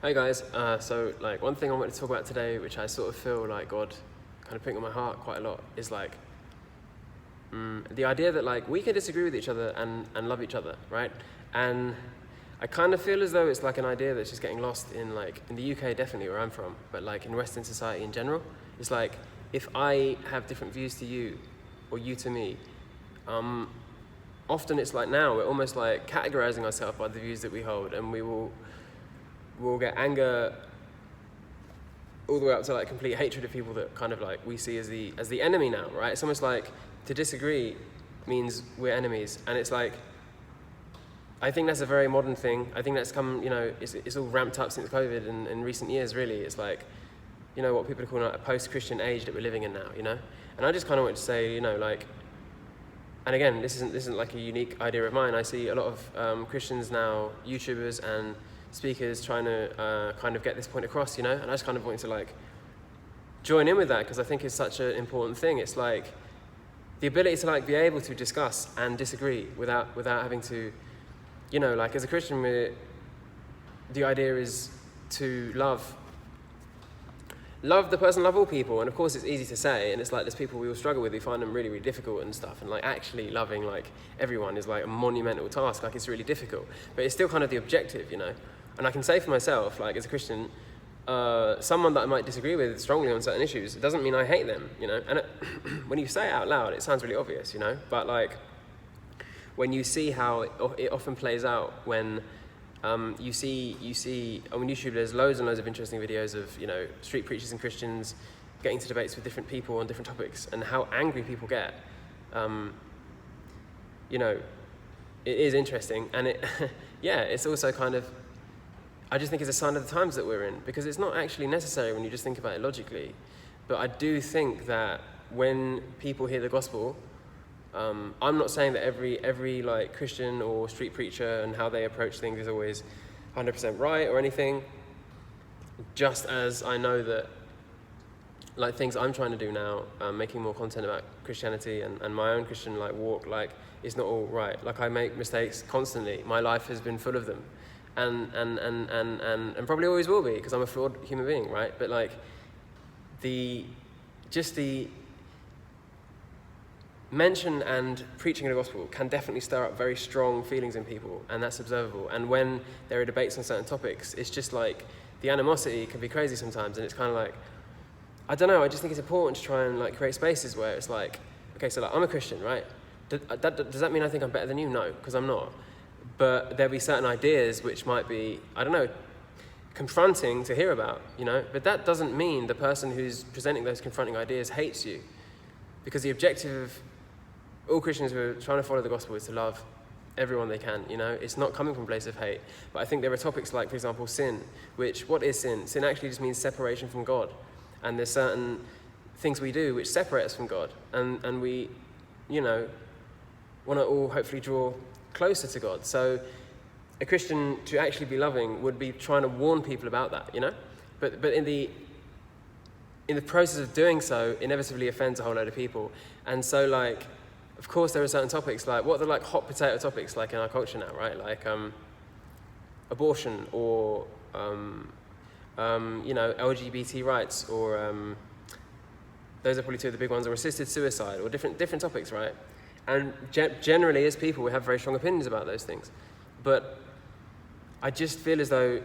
Hey guys, so one thing I wanted to talk about today, which I sort of feel like God kind of putting on my heart quite a lot, is the idea that we can disagree with each other and love each other, right? And I kind of feel as though it's an idea that's just getting lost in the UK, definitely where I'm from, but in Western society in general. It's if I have different views to you or you to me, often it's now we're almost categorizing ourselves by the views that we hold, and we'll get anger all the way up to complete hatred of people that kind of we see as the enemy now, right? It's almost to disagree means we're enemies, and it's I think that's a very modern thing. I think that's come, it's all ramped up since COVID and in recent years, really. It's what people are calling a post-Christian age that we're living in now, And I just kind of want to say, and again, this isn't a unique idea of mine. I see a lot of Christians now, YouTubers and speakers trying to kind of get this point across, And I just kind of wanted to join in with that because I think it's such an important thing. It's the ability to be able to discuss and disagree without having to, as a Christian, the idea is to love the person, love all people. And of course it's easy to say, and it's there's people we all struggle with, we find them really, really difficult and stuff, and actually loving everyone is a monumental task. It's really difficult, but it's still kind of the objective, And I can say for myself, as a Christian, someone that I might disagree with strongly on certain issues, it doesn't mean I hate them, And when you say it out loud, it sounds really obvious, But when you see how it often plays out, when you see on YouTube, there's loads and loads of interesting videos of street preachers and Christians getting to debates with different people on different topics, and how angry people get. It is interesting, and it's also kind of, I just think it's a sign of the times that we're in, because it's not actually necessary when you just think about it logically. But I do think that when people hear the gospel, I'm not saying that every Christian or street preacher and how they approach things is always 100% right or anything. Just as I know that things I'm trying to do now, making more content about Christianity and my own Christian walk, it's not all right. I make mistakes constantly. My life has been full of them. And probably always will be, because I'm a flawed human being, right? But the mention and preaching of the gospel can definitely stir up very strong feelings in people, and that's observable. And when there are debates on certain topics, it's just the animosity can be crazy sometimes, and it's kind of I don't know, I just think it's important to try and create spaces where it's okay, so I'm a Christian, right? Does that mean I think I'm better than you? No, because I'm not. But there'll be certain ideas which might be, I don't know, confronting to hear about, But that doesn't mean the person who's presenting those confronting ideas hates you. Because the objective of all Christians who are trying to follow the gospel is to love everyone they can, It's not coming from a place of hate. But I think there are topics for example, sin, what is sin? Sin actually just means separation from God. And there's certain things we do which separate us from God. And we, want to all hopefully draw closer to God. So a Christian to actually be loving would be trying to warn people about that, But in the process of doing so, inevitably offends a whole load of people. And so of course there are certain topics what are the hot potato topics in our culture now, right? Abortion or LGBT rights, or those are probably two of the big ones, or assisted suicide, or different topics, right? And generally, as people, we have very strong opinions about those things. But I just feel as though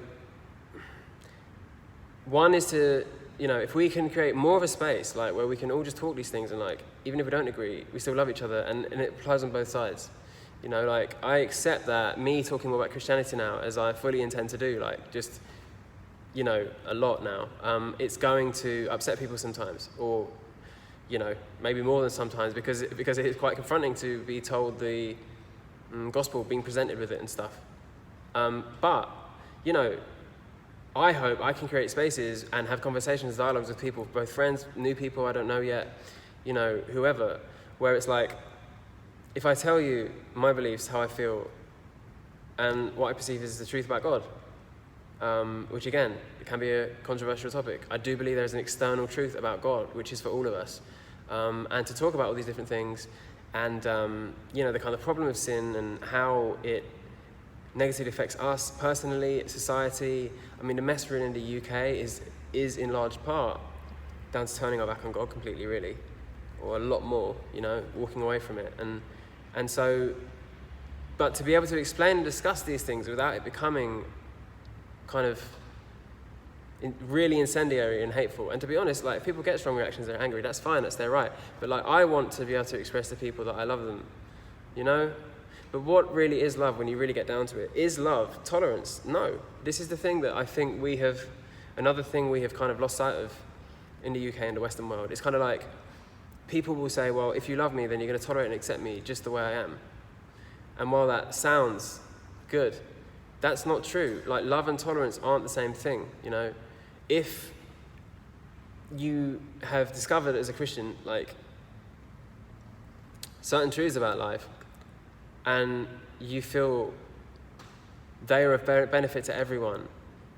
one is to, if we can create more of a space where we can all just talk these things, and even if we don't agree, we still love each other, and it applies on both sides. I accept that me talking more about Christianity now, as I fully intend to do, a lot now, it's going to upset people sometimes, or maybe more than sometimes, because it is quite confronting to be told the gospel, being presented with it and stuff. But I hope I can create spaces and have conversations, dialogues with people, both friends, new people I don't know yet, whoever, where it's if I tell you my beliefs, how I feel, and what I perceive is the truth about God, which again, it can be a controversial topic. I do believe there's an external truth about God, which is for all of us. And to talk about all these different things, and the kind of problem of sin and how it negatively affects us personally, society. I mean, the mess we're in the UK is in large part down to turning our back on God completely, really, or a lot more, walking away from it. And so, but to be able to explain and discuss these things without it becoming kind of really incendiary and hateful. And to be honest, like, if people get strong reactions, they're angry, that's fine, that's their right. But like, I want to be able to express to people that I love them, But what really is love when you really get down to it? Is love tolerance? No. This is the thing that I think another thing we have kind of lost sight of in the UK and the Western world. It's kind of like, people will say, well, if you love me, then you're going to tolerate and accept me just the way I am. And while that sounds good, that's not true. Like, love and tolerance aren't the same thing, If you have discovered as a Christian, like, certain truths about life, and you feel they are of benefit to everyone,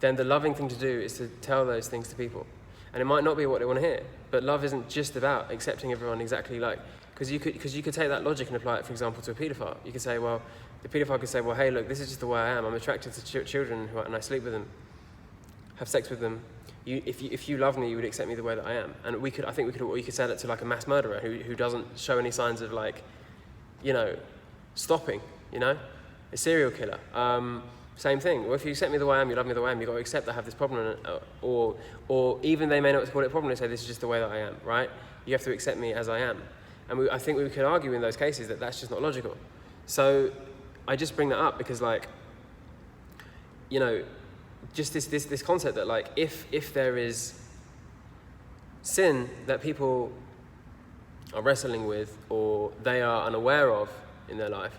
then the loving thing to do is to tell those things to people. And it might not be what they want to hear, but love isn't just about accepting everyone exactly like, because you could take that logic and apply it, for example, to a paedophile. You could say, well, the paedophile could say, well, hey, look, this is just the way I am. I'm attracted to children and I sleep with them, have sex with them. If you love me, you would accept me the way that I am. And you could say that to like a mass murderer who doesn't show any signs of like, stopping, a serial killer. Same thing. Well, if you accept me the way I am, you love me the way I am, you've got to accept that I have this problem, or even they may not call it a problem, they say this is just the way that I am, right? You have to accept me as I am. And I think we could argue in those cases that that's just not logical. So I just bring that up because, like, just this concept that, like, if there is sin that people are wrestling with or they are unaware of in their life,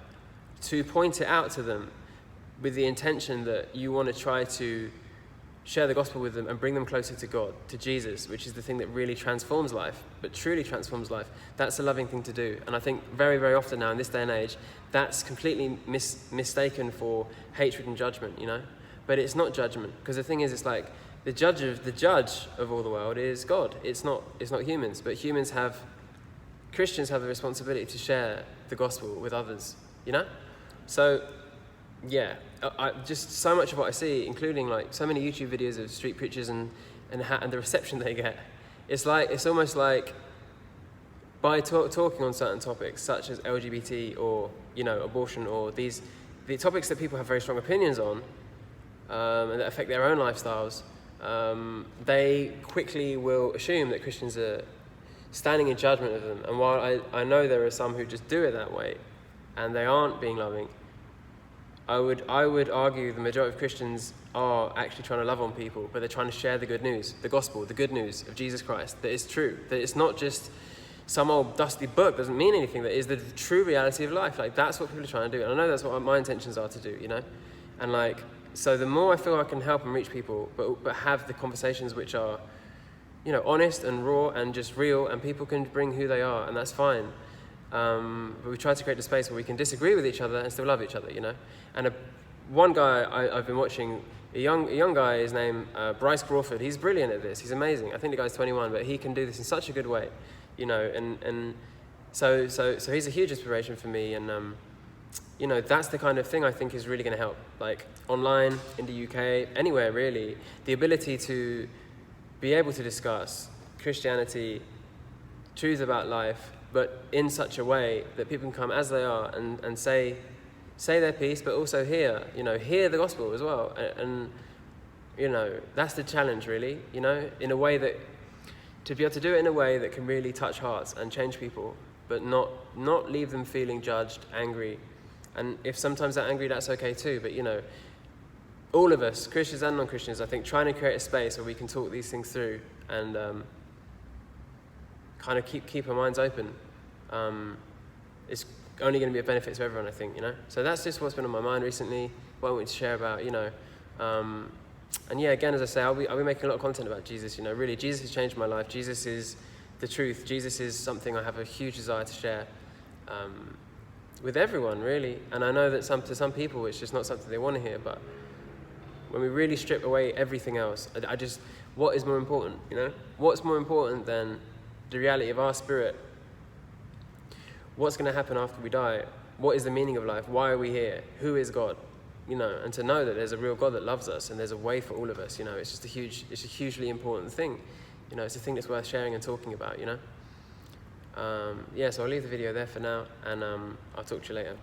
to point it out to them with the intention that you want to try to share the gospel with them and bring them closer to God, to Jesus, which is the thing that really transforms life, but truly transforms life. That's a loving thing to do. And I think very, very often now in this day and age, that's completely mistaken for hatred and judgment, But it's not judgment, because the thing is, it's like the judge of all the world is God. It's not humans, but Christians have the responsibility to share the gospel with others, So, yeah, just so much of what I see, including like so many YouTube videos of street preachers and the reception they get. It's almost like by talking on certain topics such as LGBT or abortion or the topics that people have very strong opinions on and that affect their own lifestyles, they quickly will assume that Christians are standing in judgment of them. And while I know there are some who just do it that way and they aren't being loving, I would argue the majority of Christians are actually trying to love on people, but they're trying to share the good news, the gospel, the good news of Jesus Christ, that is true, that it's not just some old dusty book, doesn't mean anything, that is the true reality of life. Like, that's what people are trying to do. And I know that's what my intentions are to do, And like, so the more I feel I can help and reach people, but have the conversations which are, honest and raw and just real, and people can bring who they are, and that's fine. But we try to create a space where we can disagree with each other and still love each other, And one guy I've been watching, a young guy, his name Bryce Crawford. He's brilliant at this. He's amazing. I think the guy's 21, but he can do this in such a good way, And so he's a huge inspiration for me. And that's the kind of thing I think is really going to help. Like, online, in the UK, anywhere really, the ability to be able to discuss Christianity, truths about life, but in such a way that people can come as they are and say their piece, but also hear the gospel as well. And that's the challenge, really, in a way that, to be able to do it in a way that can really touch hearts and change people, but not leave them feeling judged, angry. And if sometimes they're angry, that's okay too. But, all of us, Christians and non-Christians, I think, trying to create a space where we can talk these things through and kind of keep our minds open, is only going to be a benefit to everyone, I think, So that's just what's been on my mind recently, what I wanted to share about, And yeah, again, as I say, I'll be making a lot of content about Jesus, Really, Jesus has changed my life. Jesus is the truth. Jesus is something I have a huge desire to share with everyone, really. And I know that to some people, it's just not something they want to hear, but when we really strip away everything else, what is more important, What's more important than the reality of our spirit? What's going to happen after we die? What is the meaning of life? Why are we here? Who is God? you know, and to know that there's a real God that loves us and there's a way for all of us, you know, it's a hugely important thing. You know, it's a thing that's worth sharing and talking about, you know. Yeah, so I'll leave the video there for now, and I'll talk to you later.